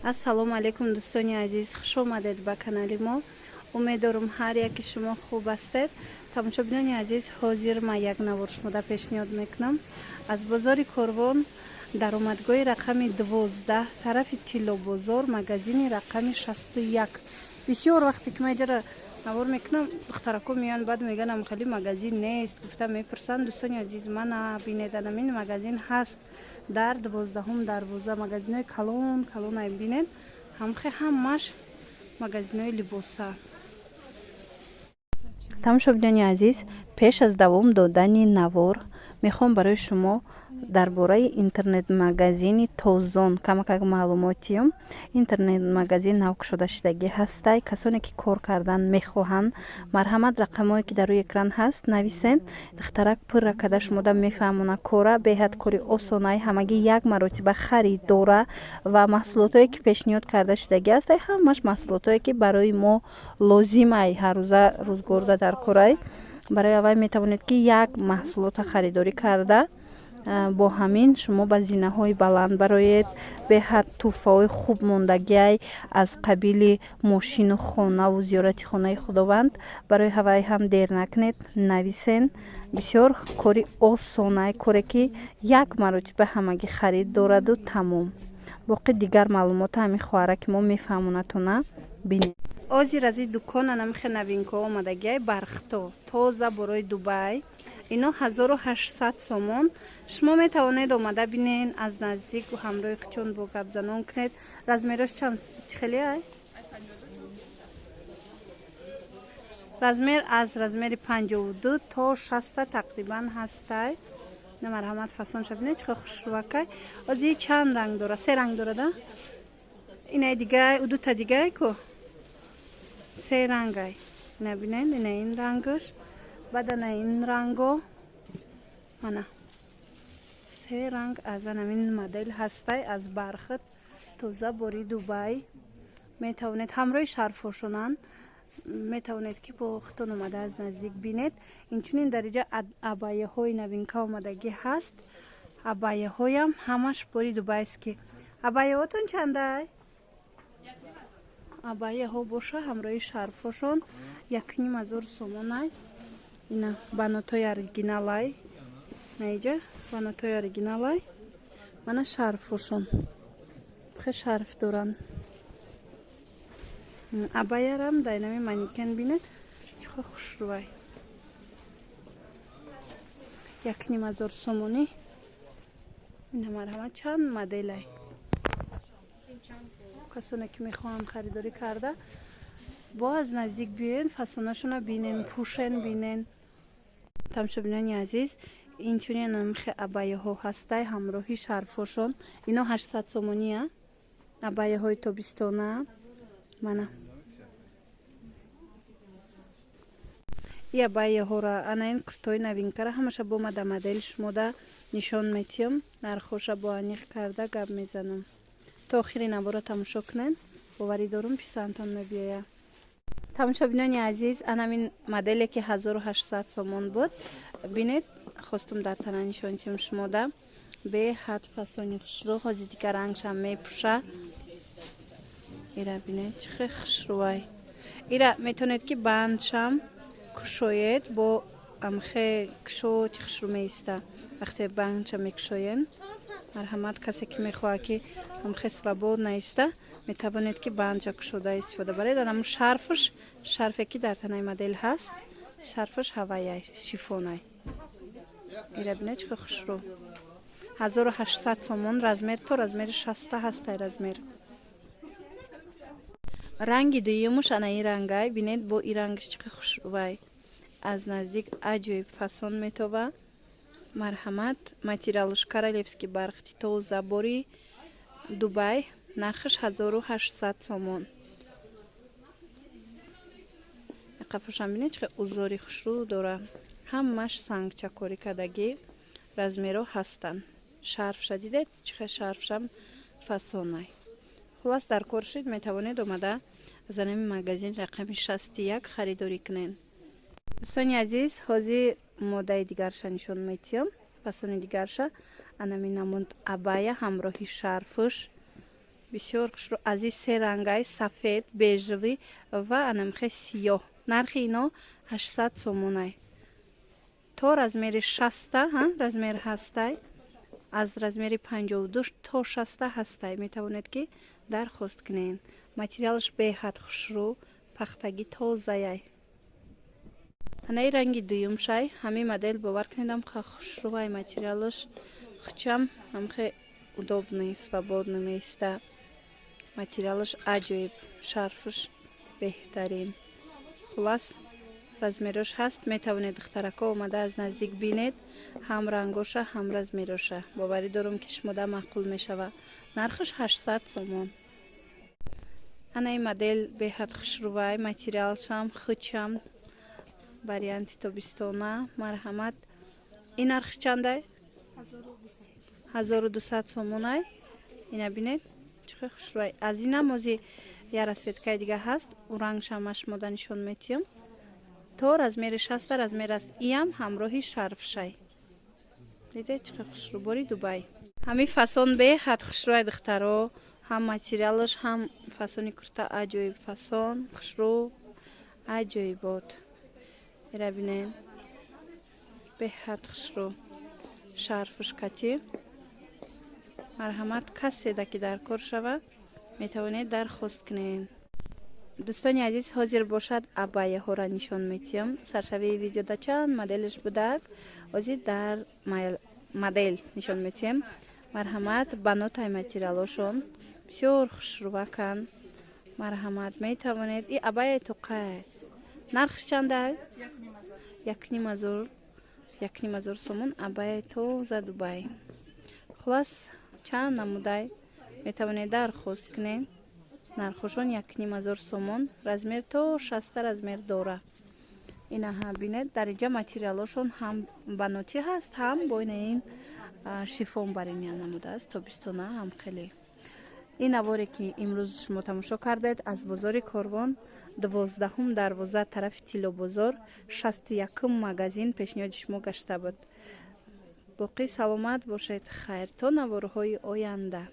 ассалому алайкум дӯстони азиз, хуш омадед ба канали мо. Умедворам ҳар яки шумо хуб ҳастед. Тамошобинони азиз, ҳозир ман як навор шумода пешниҳод мекунам. Аз бозори Корвон, даромадгоҳи рақами 12, тарафи Тилло бозор, магазини рақами 61. Бисёр вақте ки ман иҷара навор мекунам, духтарако меян баъд мегӯям хали магазин нест, гуфта мепурсанд. Дӯстони азиз, ман набинед, анамин магазин ҳаст дар 12-ум дарвоза. Магазинои калон бинед, ҳамаш магазинои либоса. Тамошобинони азиз, пеш аз давом додани навор мехоҳам барои шумо дар бораи интернет-магазини Тозон камакак маълумот диҳам. Интернет-магазин навкушодашидагӣ ҳастай. Касоне ки кор кардан мехоҳанд, марҳамат рақамое ки дар рӯи экран ҳаст нависен. Духтарак пурра када шумода мефаҳмона кора беҳад кори осонай, ҳамагӣ як маротиба харид дора ва маҳсулотое ки пешниҳод карда шидагӣ ҳастай, ҳамаш маҳсулотое ки барои мо лозимай ҳаррӯза рӯзгорда дар корай. Барои аввал метавонед ки як маҳсулота харидорӣ карда бо ҳамин шумо ба зинаҳои баланд бароед. Беҳад тӯҳфаҳои хуб мондагиай аз қабили мошину хонаву зиёрати хонаи худованд. Барои ҳавай ҳам дер накунед, нависен. Бисёр кори осонай, коре ки як маротиба ҳамагӣ харид дораду тамом. Боқи дигар маълумота ҳамин хоҳараки мо мефаҳмонатона бинед. Озир аз ин дукона намихе новинкаҳо омадагиай бархто тоза борои Дубай. Ино 1800 сомон. Шумо метавонед омада бинен аз наздик ҳамроҳи хучон бо гапзанон кунед. Размераш чанд хеле ай? Размер аз размери 52 то 60 тақрибан ҳастай. На марҳамат фасонша бинед чӣ хушрӯвакай. Ози чанд ранг дора? 3 ранг дора да? Инай дигай, удута дигай ко? 3 рангай. Ина бинед, ина ин рангаш. Баъда на ин ранго мана 3 ранг аз анамин модел ҳастай аз бархат тоза бори Дубай. Метавонед ҳамроҳи шарфошонанд. Метавонед ки бо хутон омада аз наздик бинед. Инчунин дар иҷа абаяҳои новинка омадагӣ ҳаст. Абаяҳоям ҳамаш бори Дубайст ки абаяҳотон чандай? Абаяҳо боша ҳамроҳи шарфошон 1500 сомонай. Ина банотои оригиналай. Наиҷа банотои оригиналай. Мана шарфошон. Хе шарф доранд. Абаярам дайнами манекен бинед. Чиқа хушрӯвай. 1500 сомонӣ. Ина марҳамат чанд моделай. Касоне ки мехоҳанд харидорӣ карда бо аз наздик биёед, фасонашона бинен, пӯшен бинен. Тамошобинони азиз, инчунин намихе абаяҳо ҳастай ҳамроҳи шарфошон. Ино 800 сомония. Абаяҳои тобистона. Мана и абаяҳора анаин куртои новинкара ҳамаша бо мада модел шумода нишон метиҳам. Нархоша бо аниқ карда гап мезанам. То охири навора тамошо кунед. боварӣ дорум писандтон мебиёя. Тамошобинони азиз, анамин моделе ки 1800 сомон буд. Бинед, хостум дар тана нишон диҳам шумода. Беҳад фасони хушрӯ, ҳозир дигар рангшам мепӯша. Ира бинед чӣ хел хушрӯвай. Ира метавонед ки бандшам кушоед бо амхе кушоти хушрӯ меиста. Вақте бандша мекушоен, марҳамат касе ки мехоҳад ки амхе свободна иста, метавонед ки бандша кушода истифода баред. Анам шарфш, шарфе ки дар танаи модел ҳаст. Шарфш ҳаваяй, шифонай. Ира бинед чӣ хушрӯ. 1800 сомон, размер то размери 60 ҳастай размер. Ранги дуюмуш ана ин рангай. Бинед бо ин рангш чӣ хушрӯвай. Аз наздик аҷоиб фасон метова. Марҳамат, материалш королевский бархти тоза бори Дубай. Нархаш 1800 сомон. Қафошам бинед чӣ узори хушрӯ дора. Ҳамаш сангчакорӣ кардагӣ. Размеро ҳастанд. Шарфша дидед чӣ шарфшам фасонай. Хулас дар кор шуд, метавонед омада аз анами магазин рақами 61 харидорӣ кунед. дӯстони азиз, ҳозир моддаи дигарша нишон метиҳам. Фасони дигарша анами намуд абая ҳамроҳи шарфш. бисёр хушрӯ. Аз ин се рангай сафед, бежавӣ ва анамихе сиёҳ. Нархи ино 800 сомонай. То размери 60 размер ҳастай. Аз размери 52 то 60 ҳастай. Метавонед ки дархост кунед. Материалш беҳад хушрӯ, пахтаги тозаяй. Анаи ранги дуюмшай. Ҳамин модел бовар кунедам ха хушрӯай материалш. Хчам ҳамхе удобный, свободно места. Материалш аҷоиб, шарфш беҳтарин. Хулас размерош ҳаст. Метавонед духтарако омада аз наздик бинед. Ҳам рангоша, ҳам размероша. Боварӣ дорам ки шумода маъқул мешава. Нархаш 800 сомон. Анаи модел беҳад хушрӯвай. Материалшам хучам. Варианти тобистона. Марҳамат. Ин нархш чандай? 1200 сомонай. Ина бинед. Чухе хушрӯвай. Аз ин намози я расветкаи дига ҳаст. У рангшам шумода нишон метиҳам. То размери 60 размер аст. Иам ҳамроҳи шарфшай. Дидед чухе хушрӯ. Бори Дубай. Ҳамин фасон беҳад хушрӯвай духтаро. Ҳам материалш, ҳам фасони курта аҷоиб фасон. Хушрӯ аҷоибот. Ира бинед. Беҳад хушрӯ. Шарфш кати. Марҳамат, каседа ки дар кор шава, метавонед дархост кунед. Дӯстони азиз, ҳозир бошад абаяҳоро нишон метиҳам. Саршавии видеода чанд моделш будак. Ҳозир дар модел нишон метиҳам. Марҳамат, банотай материалошон бисёр хушрӯвакан. Марҳамат, метавонед. И абаяи тоқай. Нархш чандай? 1500 сомон. Абаяи тоза Дубай. Хулас чанд намудай метавонед дархост кунед. Нархошон 1500 сомон. Размер то 60 размер дора. Ина ҳам бинед. Дар инҷа материалошон ҳам банотӣ ҳаст, ҳам боинаин шифон бариния намудааст. Тобистона ҳам хеле. Ин наворе ки имрӯз шумо тамошо кардед аз бозори Корвон 12 дарвоза тарафи Тиллобозор 61 магазин пешниҳоди шумо гашта буд. Боқӣ саломат бошед. Хайр то наворҳои оянда.